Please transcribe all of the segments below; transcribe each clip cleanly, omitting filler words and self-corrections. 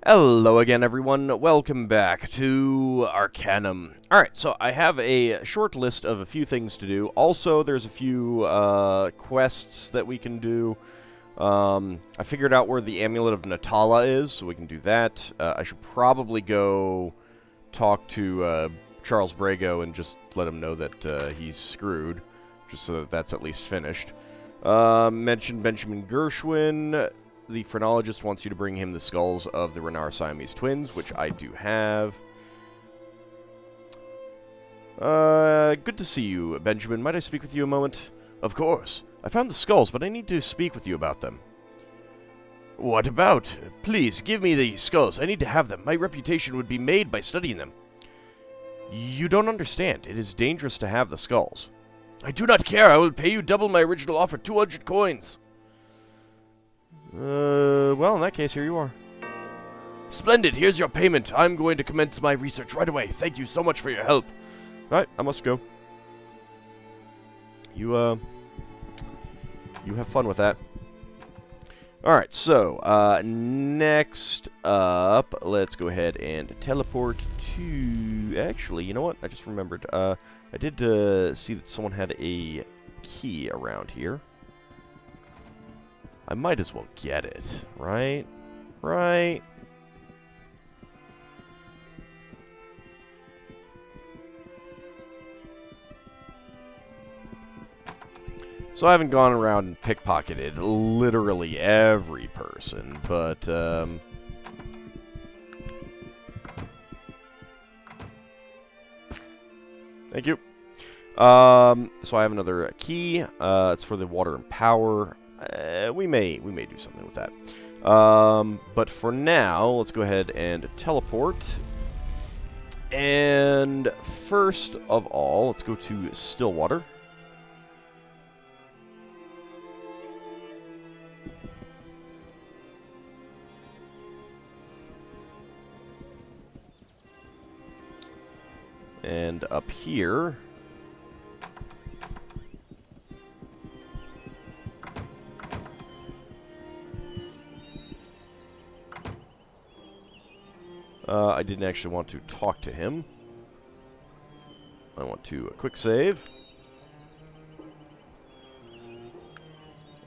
Hello again, everyone. Welcome back to Arcanum. Alright, so I have a short list of a few things to do. Also, there's a few quests that we can do. I figured out where the Amulet of Natala is, so we can do that. I should probably go talk to Charles Brago and just let him know that he's screwed, just so that that's at least finished. Mentioned Benjamin Gershwin. The phrenologist wants you to bring him the skulls of the Renar Siamese twins, which I do have. Good to see you, Benjamin. Might I speak with you a moment? Of course. I found the skulls, but I need to speak with you about them. What about? Please, give me the skulls. I need to have them. My reputation would be made by studying them. You don't understand. It is dangerous to have the skulls. I do not care. I will pay you double my original offer, 200 coins. Well, in that case, here you are. Splendid, here's your payment. I'm going to commence my research right away. Thank you so much for your help. Alright, I must go. You have fun with that. Alright, so, next up, let's go ahead and teleport to... Actually, you know what? I just remembered. I did see that someone had a key around here. I might as well get it, right? Right? So I haven't gone around and pickpocketed literally every person, but, thank you. So I have another key. It's for the water and power. We may do something with that. But for now, let's go ahead and teleport. And first of all, let's go to Stillwater. And up here... I didn't actually want to talk to him. I want to quick save.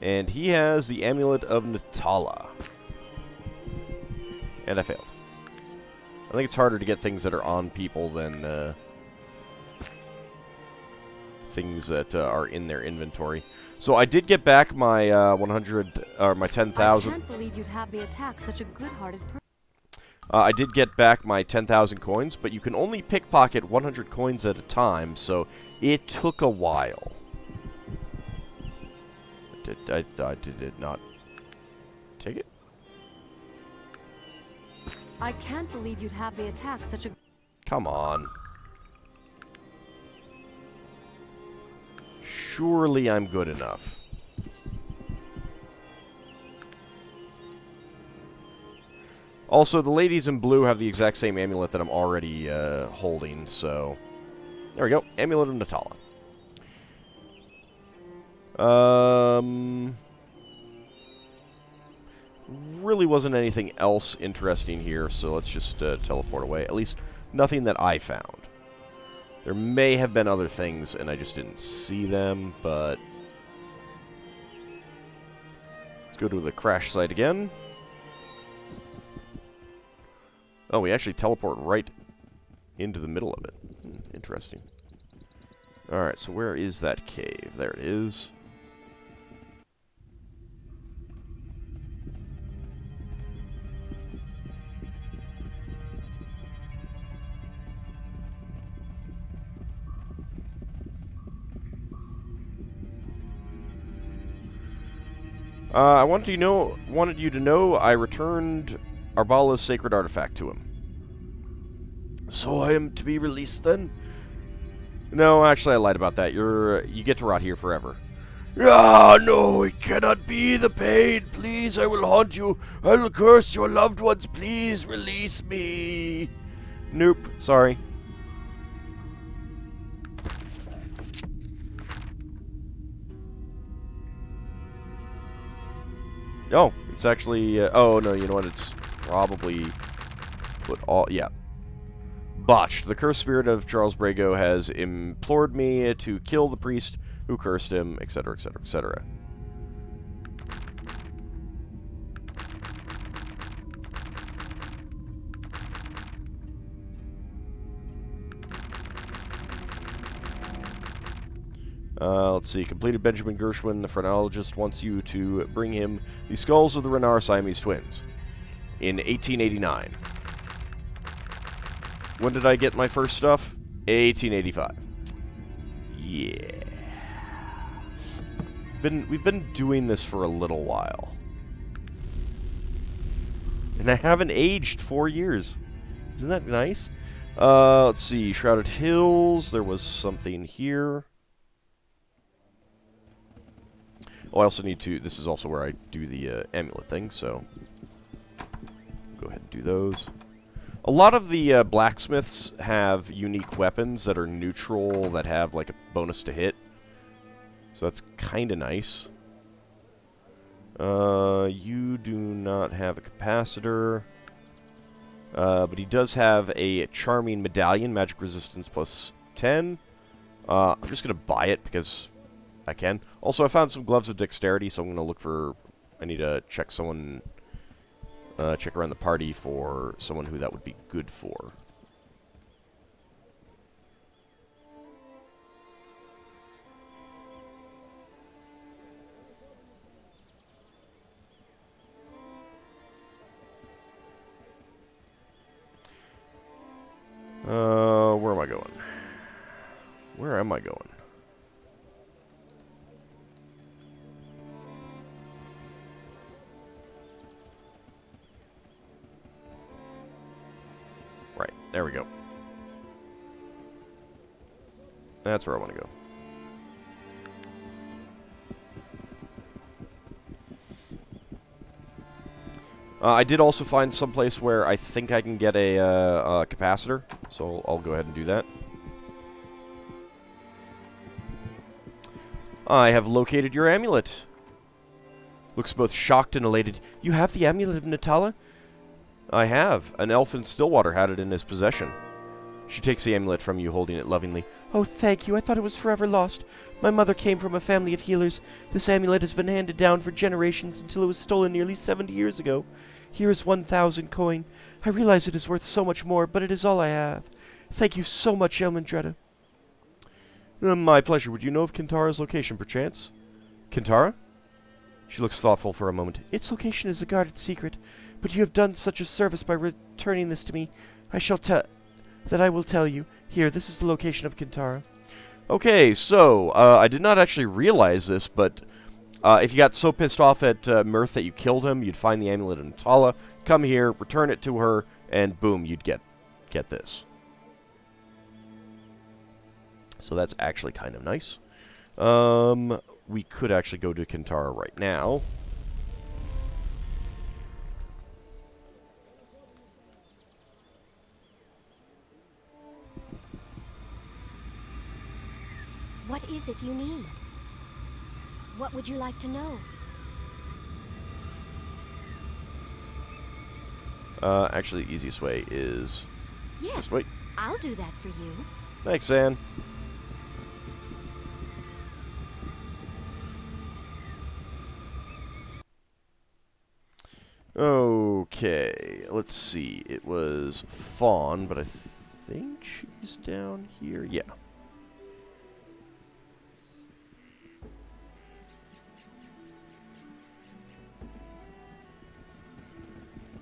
And he has the Amulet of Natala. And I failed. I think it's harder to get things that are on people than things that are in their inventory. So I did get back my 100 or my 10,000. I can't believe you'd have me attack such a good-hearted person. I did get back my 10,000 coins, but you can only pickpocket 100 coins at a time, so it took a while. I did it not take it? I can't believe you'd have me attack such a... Come on. Surely I'm good enough. Also, the ladies in blue have the exact same amulet that I'm already holding, so... There we go. Amulet of Natala. Really wasn't anything else interesting here, so let's just teleport away. At least, nothing that I found. There may have been other things, and I just didn't see them, but... Let's go to the crash site again. Oh, we actually teleport right into the middle of it. Interesting. Alright, so where is that cave? There it is. I wanted you to know I returned Arbala's sacred artifact to him. So I am to be released then? No, actually I lied about that. You get to rot here forever. Ah, no, it cannot be. The pain. Please, I will haunt you. I will curse your loved ones. Please release me. Nope, sorry. Oh, it's actually... oh, no, you know what? It's probably put all... Yeah. Botched. The cursed spirit of Charles Brago has implored me to kill the priest who cursed him, etc., etc., etc. Let's see. Completed Benjamin Gershwin. The phrenologist wants you to bring him the skulls of the Renard Siamese twins in 1889. When did I get my first stuff? 1885. Yeah. We've been doing this for a little while. And I haven't aged 4 years. Isn't that nice? Let's see. Shrouded Hills. There was something here. Oh, I also need to... This is also where I do the amulet thing, so... Go ahead and do those. A lot of the blacksmiths have unique weapons that are neutral, that have, like, a bonus to hit. So that's kind of nice. You do not have a capacitor. But he does have a charming medallion, magic resistance plus 10. I'm just going to buy it because I can. Also, I found some gloves of dexterity, so I'm going to look for... I need to check someone... check around the party for someone who that would be good for. Where am I going? Where am I going? Right, there we go. That's where I want to go. I did also find some place where I think I can get a capacitor, so I'll go ahead and do that. I have located your amulet. Looks both shocked and elated. You have the amulet of Natala? I have. An elf in Stillwater had it in his possession. She takes the amulet from you, holding it lovingly. Oh, thank you. I thought it was forever lost. My mother came from a family of healers. This amulet has been handed down for generations until it was stolen nearly 70 years ago. Here is 1,000 coin. I realize it is worth so much more, but it is all I have. Thank you so much, Elmandretta. My pleasure. Would you know of Kintara's location, perchance? Kintara? She looks thoughtful for a moment. Its location is a guarded secret, but you have done such a service by returning this to me. I will tell you. Here, this is the location of Kintara. Okay, so, I did not actually realize this, but if you got so pissed off at Mirth that you killed him, you'd find the amulet in Natala, come here, return it to her, and boom, you'd get this. So that's actually kind of nice. We could actually go to Kintara right now. What is it you need? What would you like to know? Actually, the easiest way is... Yes, wait. I'll do that for you. Thanks, Anne. Okay, let's see. It was Fawn, but I think she's down here. Yeah.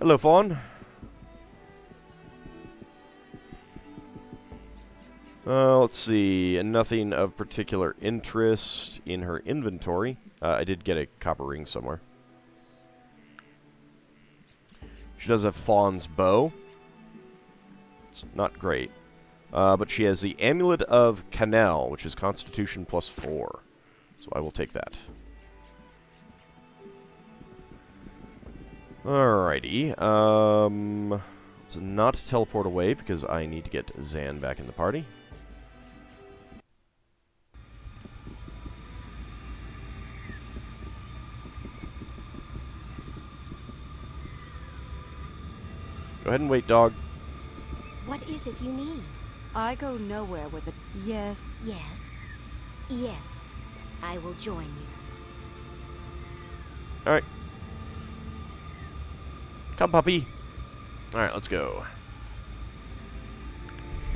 Hello, Fawn. Let's see. Nothing of particular interest in her inventory. I did get a copper ring somewhere. She does have Fawn's bow. It's not great. But she has the Amulet of Canal, which is Constitution plus 4. So I will take that. Alrighty. Let's not teleport away because I need to get Zan back in the party. Go ahead and wait, dog. What is it you need? I go nowhere with it. Yes. Yes. Yes. I will join you. Alright. Come, puppy. Alright, let's go.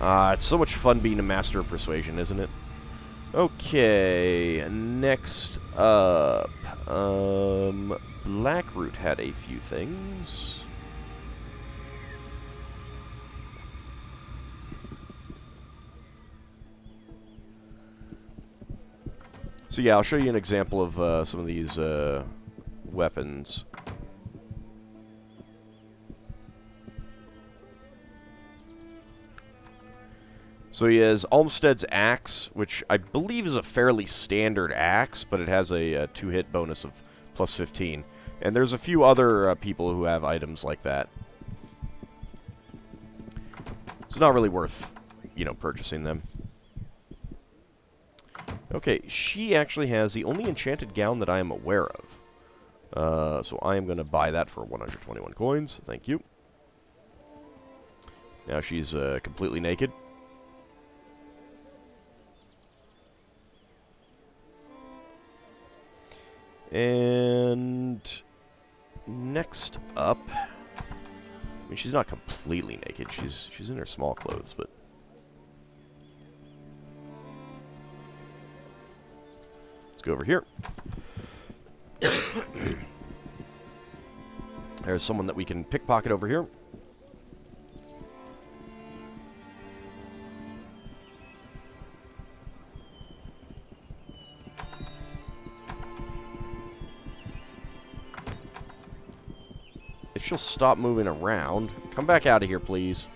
It's so much fun being a master of persuasion, isn't it? Okay, next up. Blackroot had a few things. So yeah, I'll show you an example of some of these weapons. So he has Olmsted's Axe, which I believe is a fairly standard axe, but it has a 2-hit bonus of plus 15. And there's a few other people who have items like that. It's not really worth, you know, purchasing them. Okay, she actually has the only enchanted gown that I am aware of. So I am going to buy that for 121 coins. Thank you. Now she's completely naked. And next up, I mean, she's not completely naked. She's in her small clothes, but let's go over here. There's someone that we can pickpocket over here. If she'll stop moving around. Come back out of here, please.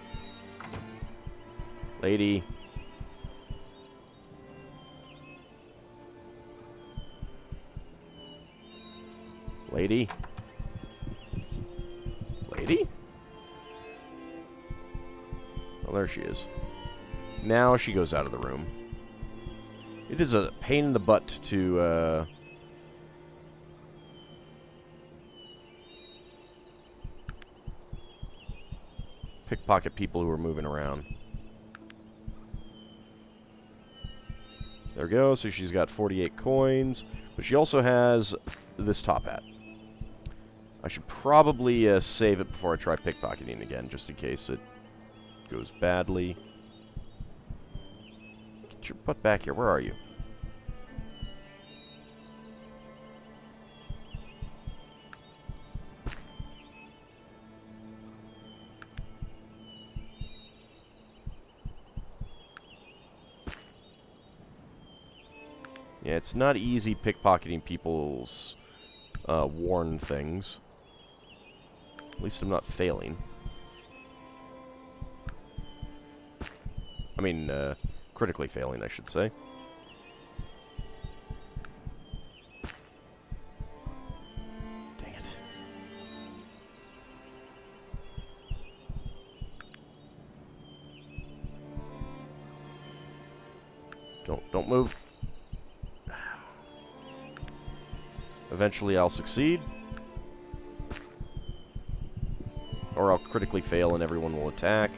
Lady. Lady. Lady? Oh, there she is. Now she goes out of the room. It is a pain in the butt to, pickpocket people who are moving around. There we go. So she's got 48 coins. But she also has this top hat. I should probably save it before I try pickpocketing again, just in case it goes badly. Get your butt back here. Where are you? Yeah, it's not easy pickpocketing people's worn things. At least I'm not failing. I mean, critically failing, I should say. Dang it. Don't move. Eventually I'll succeed. Or I'll critically fail and everyone will attack.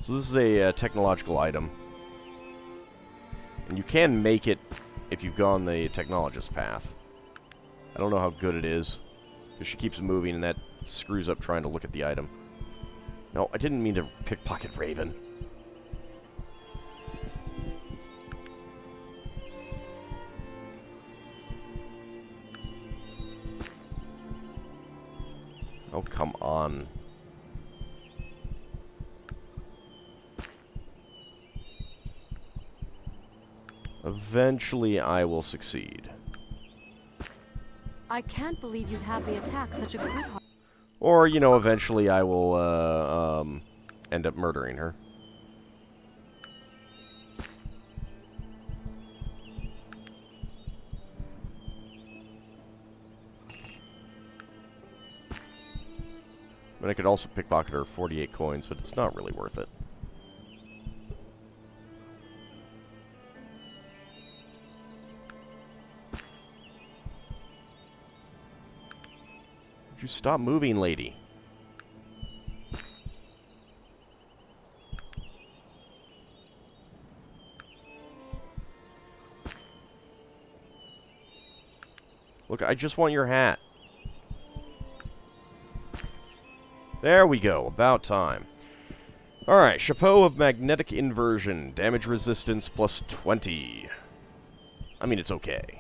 So this is a technological item. And you can make it if you've gone the technologist path. I don't know how good it is, because she keeps moving and that screws up trying to look at the item. No, I didn't mean to pickpocket Raven. Oh, come on. Eventually, I will succeed. I can't believe you'd have me attack such a good heart. Or, you know, eventually I will end up murdering her. I mean, I could also pickpocket her 48 coins, but it's not really worth it. Would you stop moving, lady? Look, I just want your hat. There we go. About time. Alright, Chapeau of Magnetic Inversion. Damage resistance plus 20. I mean, it's okay.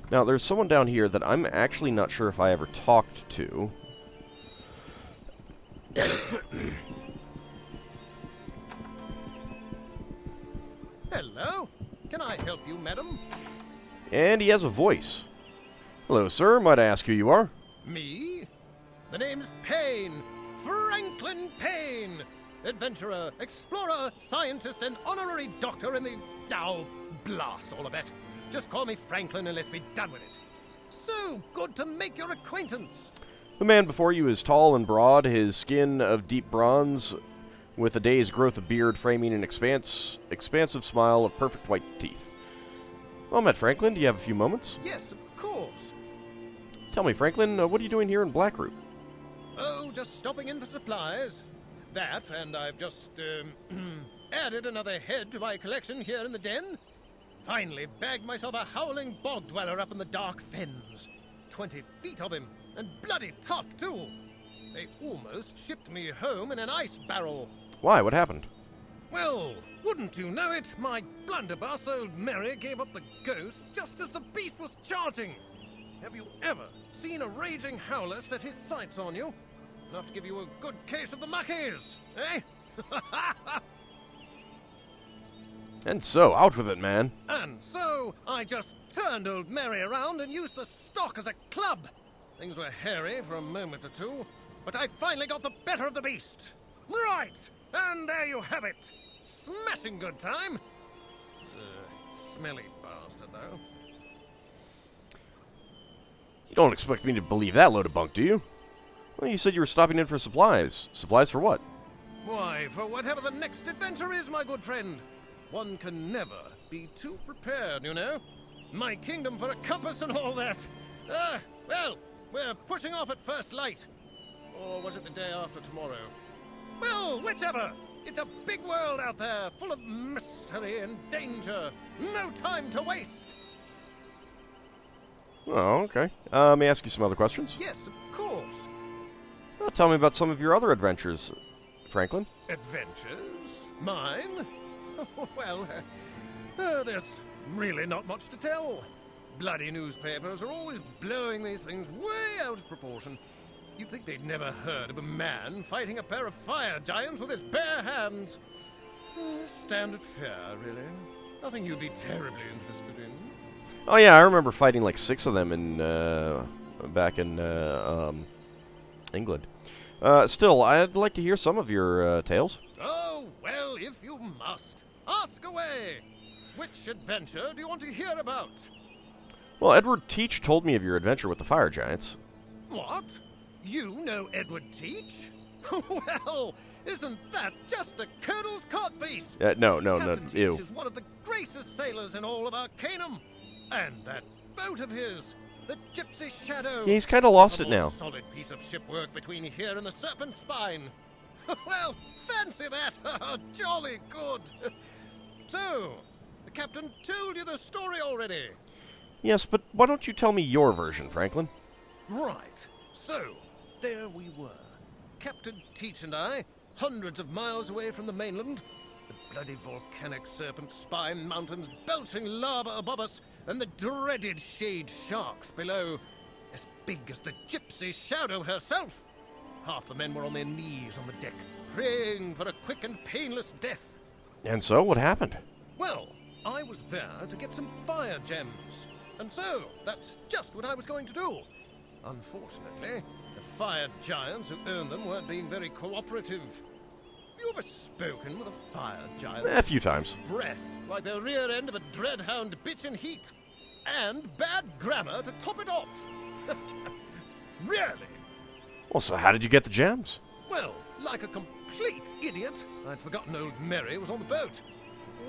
Now, there's someone down here that I'm actually not sure if I ever talked to. Hello? Can I help you, madam? And he has a voice. Hello, sir. Might I ask who you are? Me? The name's Payne. Franklin Payne. Adventurer, explorer, scientist, and honorary doctor in the... Oh, blast all of that. Just call me Franklin and let's be done with it. So good to make your acquaintance. The man before you is tall and broad, his skin of deep bronze, with a day's growth of beard framing an expansive smile of perfect white teeth. Well met, Franklin. Do you have a few moments? Yes, of course. Tell me, Franklin, what are you doing here in Blackroot? Oh, just stopping in for supplies. That, and I've just, added another head to my collection here in the den. Finally bagged myself a howling bog dweller up in the dark fens. 20 feet of him, and bloody tough, too. They almost shipped me home in an ice barrel. Why? What happened? Well, wouldn't you know it, my blunderbuss old Mary gave up the ghost just as the beast was charging. Have you ever seen a raging howler set his sights on you? Enough to give you a good case of the muckies, eh? And so, out with it, man. And so, I just turned old Mary around and used the stock as a club. Things were hairy for a moment or two, but I finally got the better of the beast. Right! And there you have it. Smashing good time. Smelly bastard, though. You don't expect me to believe that load of bunk, do you? Well, you said you were stopping in for supplies. Supplies for what? Why, for whatever the next adventure is, my good friend. One can never be too prepared, you know. My kingdom for a compass and all that. Well, we're pushing off at first light. Or was it the day after tomorrow? Well, whichever. It's a big world out there, full of mystery and danger. No time to waste. Oh, okay. May I ask you some other questions? Yes, of course. Well, tell me about some of your other adventures, Franklin. Adventures? Mine? Well, there's really not much to tell. Bloody newspapers are always blowing these things way out of proportion. You'd think they'd never heard of a man fighting a pair of fire giants with his bare hands. Standard fare, really. Nothing you'd be terribly interested in. Oh yeah, I remember fighting like 6 of them in back in England. Still, I'd like to hear some of your tales. Oh, well, if you must. Ask away. Which adventure do you want to hear about? Well, Edward Teach told me of your adventure with the fire giants. What? You know Edward Teach? Well, isn't that just the Colonel's codpiece? No, Captain Teach ew. is one of the greatest sailors in all of Arcanum. And that boat of his, the Gypsy Shadow. Yeah, he's kind of lost a it more now. solid piece of shipwork between here and the Serpent's Spine. Well, fancy that. Jolly good. So, the captain told you the story already. Yes, but why don't you tell me your version, Franklin? Right. So, there we were. Captain Teach and I, hundreds of miles away from the mainland. The bloody volcanic Serpent Spine mountains belching lava above us, and the dreaded shade sharks below, as big as the Gypsy Shadow herself. Half the men were on their knees on the deck, praying for a quick and painless death. And so, what happened? Well, I was there to get some fire gems. And so, that's just what I was going to do. Unfortunately, the fire giants who owned them weren't being very cooperative. Have you ever spoken with a fire giant? A few times. Breath like the rear end of a dreadhound bitch in heat. And bad grammar to top it off. Really? Well, so how did you get the gems? Well, like a complete idiot, I'd forgotten old Mary was on the boat.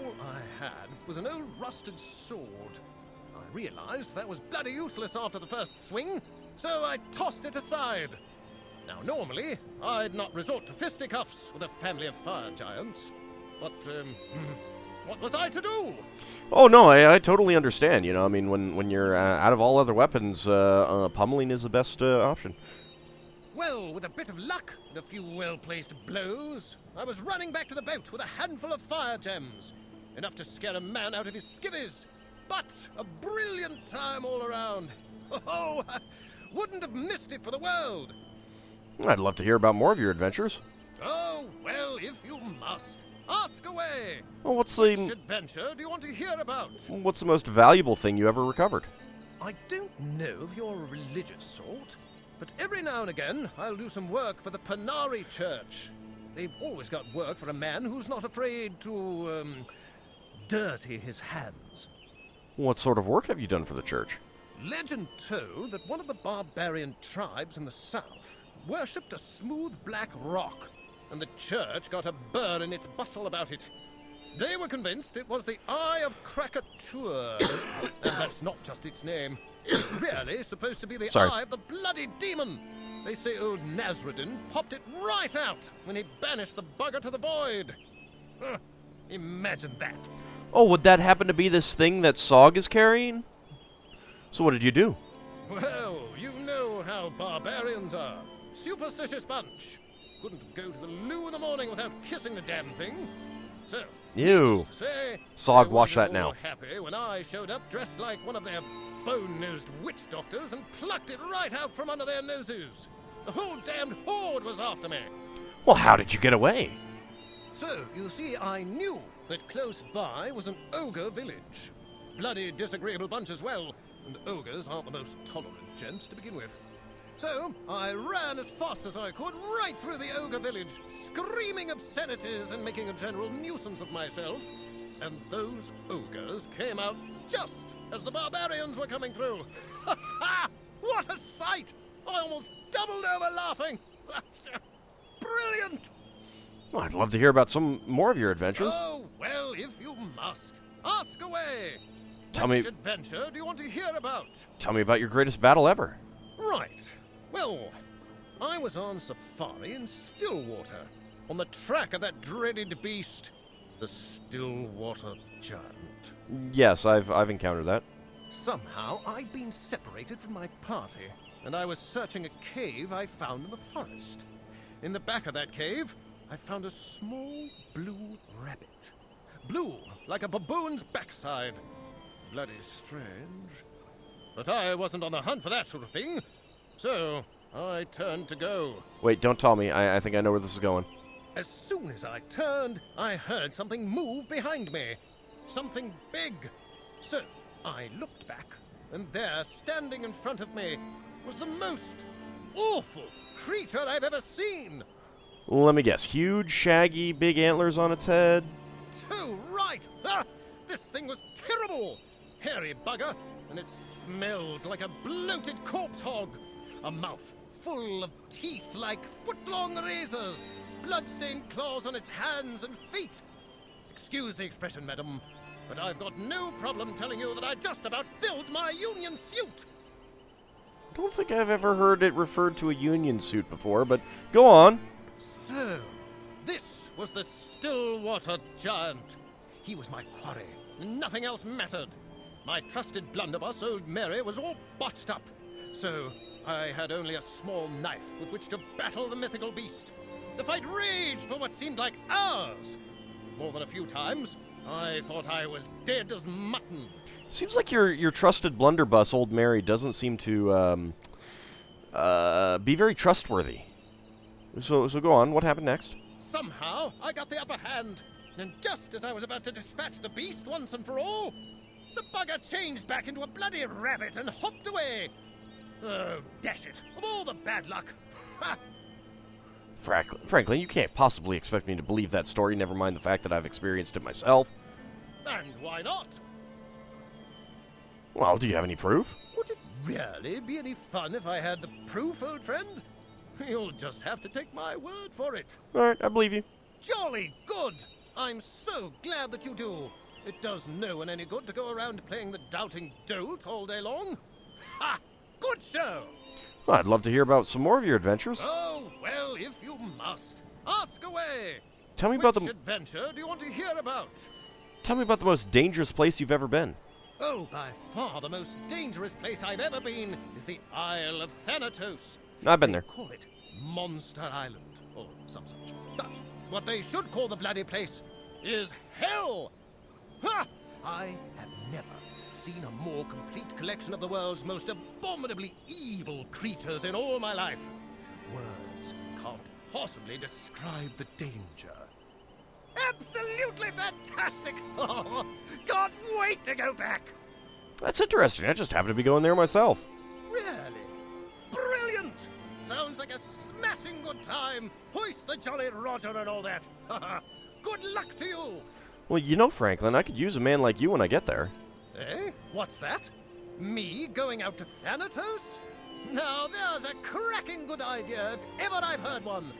All I had was an old rusted sword. I realized that was bloody useless after the first swing, so I tossed it aside. Now, normally, I'd not resort to fisticuffs with a family of fire giants. But, what was I to do? Oh, no, I totally understand. You know, I mean, when you're out of all other weapons, pummeling is the best option. Well, with a bit of luck and a few well-placed blows, I was running back to the boat with a handful of fire gems. Enough to scare a man out of his skivvies. But a brilliant time all around. Oh, I wouldn't have missed it for the world. I'd love to hear about more of your adventures. Oh, well, if you must. Ask away. Well, Which adventure do you want to hear about? what's the most valuable thing you ever recovered? I don't know if you're a religious sort, but every now and again I'll do some work for the Panari Church. They've always got work for a man who's not afraid to, dirty his hands. What sort of work have you done for the church? Legend told that one of the barbarian tribes in the south worshipped a smooth black rock, and the church got a burr in its bustle about it. They were convinced it was the Eye of Krakatoa, and that's not just its name. It's really supposed to be the eye of the bloody demon. They say old Nasruddin popped it right out when he banished the bugger to the void. Imagine that. Oh, would that happen to be this thing that Sog is carrying? So what did you do? Well, you know how barbarians are. Superstitious bunch. Couldn't go to the loo in the morning without kissing the damn thing. So, Ew. needless to say, Sog, I wash that wasn't now. all happy when I showed up dressed like one of their bone-nosed witch doctors and plucked it right out from under their noses. The whole damned horde was after me. Well, how did you get away? So, you see, I knew that close by was an ogre village. Bloody disagreeable bunch as well, and ogres aren't the most tolerant gents to begin with. So, I ran as fast as I could right through the ogre village, screaming obscenities and making a general nuisance of myself. And those ogres came out just as the barbarians were coming through. Ha ha! What a sight! I almost doubled over laughing. Brilliant! Well, I'd love to hear about some more of your adventures. Oh, well, if you must. Ask away. Tell Which me- adventure do you want to hear about? Tell me about your greatest battle ever. Right. Well, I was on safari in Stillwater, on the track of that dreaded beast, the Stillwater Giant. Yes, I've encountered that. Somehow, I'd been separated from my party, and I was searching a cave I found in the forest. In the back of that cave, I found a small blue rabbit. Blue, like a baboon's backside. Bloody strange. But I wasn't on the hunt for that sort of thing, so I turned to go. Wait, don't tell me. I think I know where this is going. As soon as I turned, I heard something move behind me. Something big. So I looked back, and there, standing in front of me, was the most awful creature I've ever seen. Let me guess. Huge, shaggy, big antlers on its head? Too right! Ah, this thing was terrible! Hairy bugger, and it smelled like a bloated corpse hog. A mouth full of teeth like foot-long razors, blood-stained claws on its hands and feet. Excuse the expression, madam, but I've got no problem telling you that I just about filled my union suit. I don't think I've ever heard it referred to a union suit before, but go on. So, this was the Stillwater Giant. He was my quarry, and nothing else mattered. My trusted blunderbuss, old Mary, was all botched up, so I had only a small knife with which to battle the mythical beast. The fight raged for what seemed like hours. More than a few times, I thought I was dead as mutton. Seems like your trusted blunderbuss, Old Mary, doesn't seem to be very trustworthy. So go on. What happened next? Somehow, I got the upper hand, and just as I was about to dispatch the beast once and for all, the bugger changed back into a bloody rabbit and hopped away. Oh, dash it. Of all the bad luck. Ha! Franklin, you can't possibly expect me to believe that story, never mind the fact that I've experienced it myself. And why not? Well, do you have any proof? Would it really be any fun if I had the proof, old friend? You'll just have to take my word for it. Alright, I believe you. Jolly good! I'm so glad that you do. It does no one any good to go around playing the doubting dolt all day long. Ha! Good show! Well, I'd love to hear about some more of your adventures. Oh, well, if you must. Ask away! Tell me about Which the adventure do you want to hear about? Tell me about the most dangerous place you've ever been. Oh, by far the most dangerous place I've ever been is the Isle of Thanatos. I've been They there. call it Monster Island, or some such. But what they should call the bloody place is Hell! Ha! I have never seen a more complete collection of the world's most abominably evil creatures in all my life. Words can't possibly describe the danger. Absolutely fantastic! Oh, can't wait to go back! That's interesting. I just happen to be going there myself. Really? Brilliant! Sounds like a smashing good time. Hoist the Jolly Roger and all that. Good luck to you! Well, you know, Franklin, I could use a man like you when I get there. Eh? What's that? Me going out to Thanatos? Now there's a cracking good idea if ever I've heard one.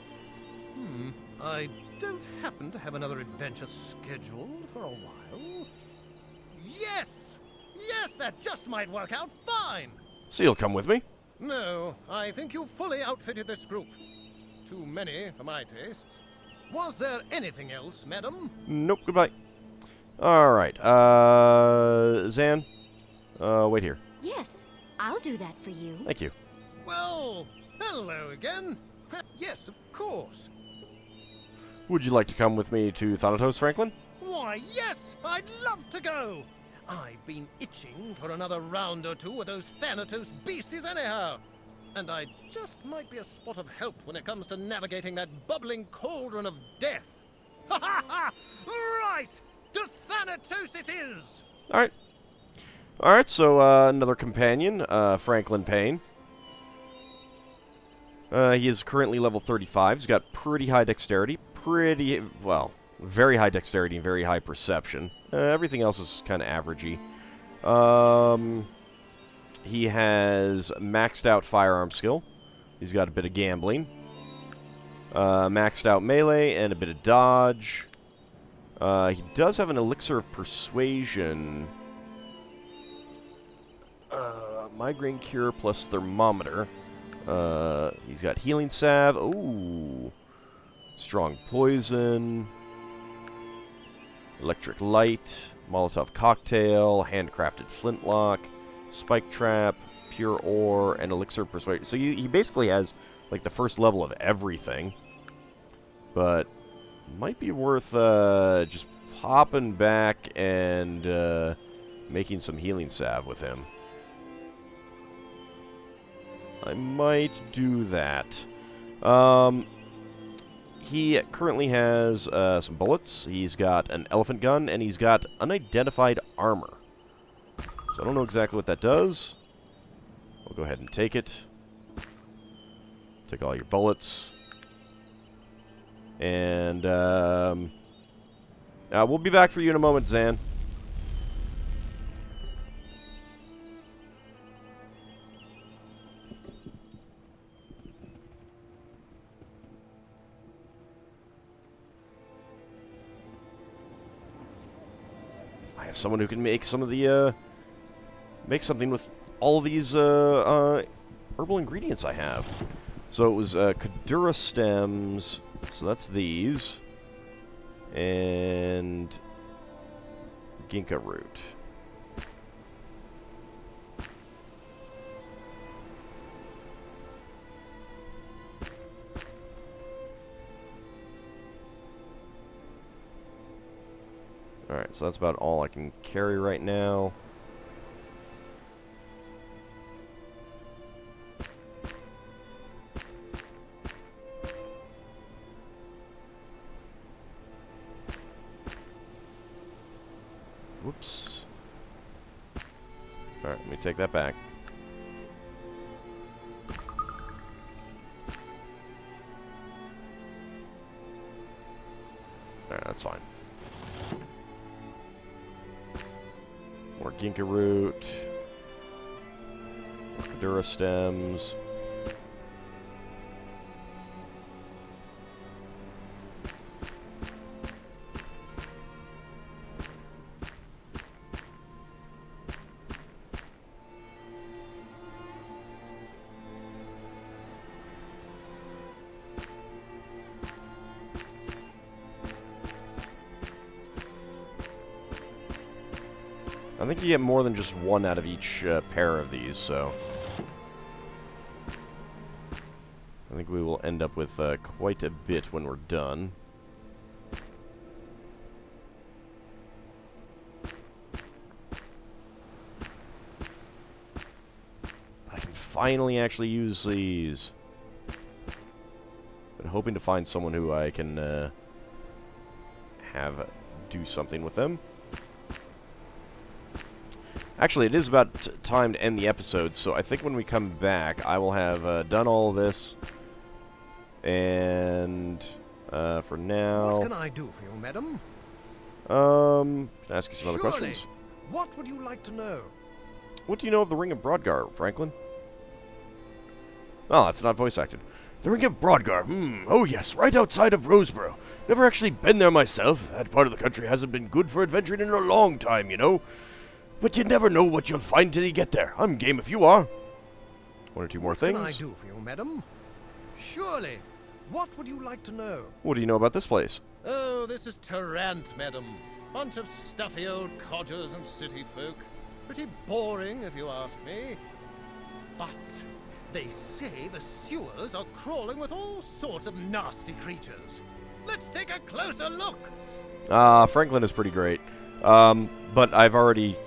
I don't happen to have another adventure scheduled for a while. Yes! Yes, that just might work out fine! So you'll come with me? No, I think you've fully outfitted this group. Too many for my tastes. Was there anything else, madam? Nope, goodbye. Alright, Zan, wait here. Yes, I'll do that for you. Thank you. Well, hello again. Yes, of course. Would you like to come with me to Thanatos, Franklin? Why, yes, I'd love to go. I've been itching for another round or two with those Thanatos beasties anyhow. And I just might be a spot of help when it comes to navigating that bubbling cauldron of death. Ha ha ha! Right! To Thanatos it is! Alright. Alright, so, another companion, Franklin Payne. He is currently level 35. He's got pretty high dexterity. Very high dexterity and very high perception. Everything else is kind of averagey. He has maxed out firearm skill. He's got a bit of gambling. Maxed out melee and a bit of dodge. He does have an elixir of persuasion. Migraine cure plus thermometer. He's got healing salve. Ooh. Strong poison. Electric light. Molotov cocktail. Handcrafted flintlock. Spike trap. Pure ore. And elixir of persuasion. So he basically has like the first level of everything. But might be worth just popping back and making some healing salve with him. I might do that. He currently has some bullets. He's got an elephant gun, and he's got unidentified armor. So I don't know exactly what that does. I'll go ahead and take it. Take all your bullets. And we'll be back for you in a moment, Zan. I have someone who can make some of the make something with all of these herbal ingredients I have. So it was Kadura stems. So that's these. And ginkgo root. Alright, so that's about all I can carry right now. Whoops. Alright, let me take that back. Alright, that's fine. More ginkgo root. More Kadura stems. I think you get more than just one out of each pair of these, so... I think we will end up with quite a bit when we're done. I can finally actually use these. Been hoping to find someone who I can have do something with them. Actually, it is about time to end the episode, so I think when we come back, I will have done all of this. And for now... What can I do for you, madam? Can I ask you some other Surely. questions? What would you like to know? What do you know of the Ring of Brodgar, Franklin? Oh, that's not voice acted. The Ring of Brodgar, oh yes, right outside of Roseboro. Never actually been there myself. That part of the country hasn't been good for adventuring in a long time, you know. But you never know what you'll find till you get there. I'm game if you are. One or two more things. What can I do for you, madam? Surely. What would you like to know? What do you know about this place? Oh, this is Tarrant, madam. Bunch of stuffy old codgers and city folk. Pretty boring, if you ask me. But they say the sewers are crawling with all sorts of nasty creatures. Let's take a closer look. Franklin is pretty great. But I've already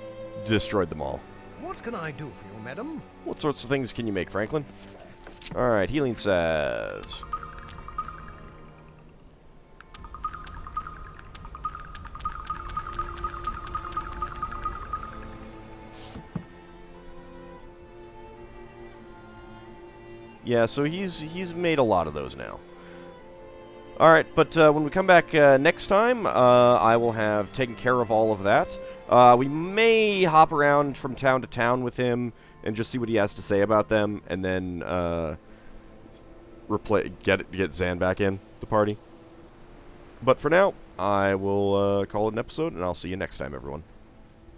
destroyed them all. What can I do for you, madam? What sorts of things can you make, Franklin? Alright, healing salves. Yeah, so he's made a lot of those now. Alright, but when we come back next time, I will have taken care of all of that. We may hop around from town to town with him and just see what he has to say about them, and then get Zan back in the party. But for now, I will call it an episode, and I'll see you next time, everyone.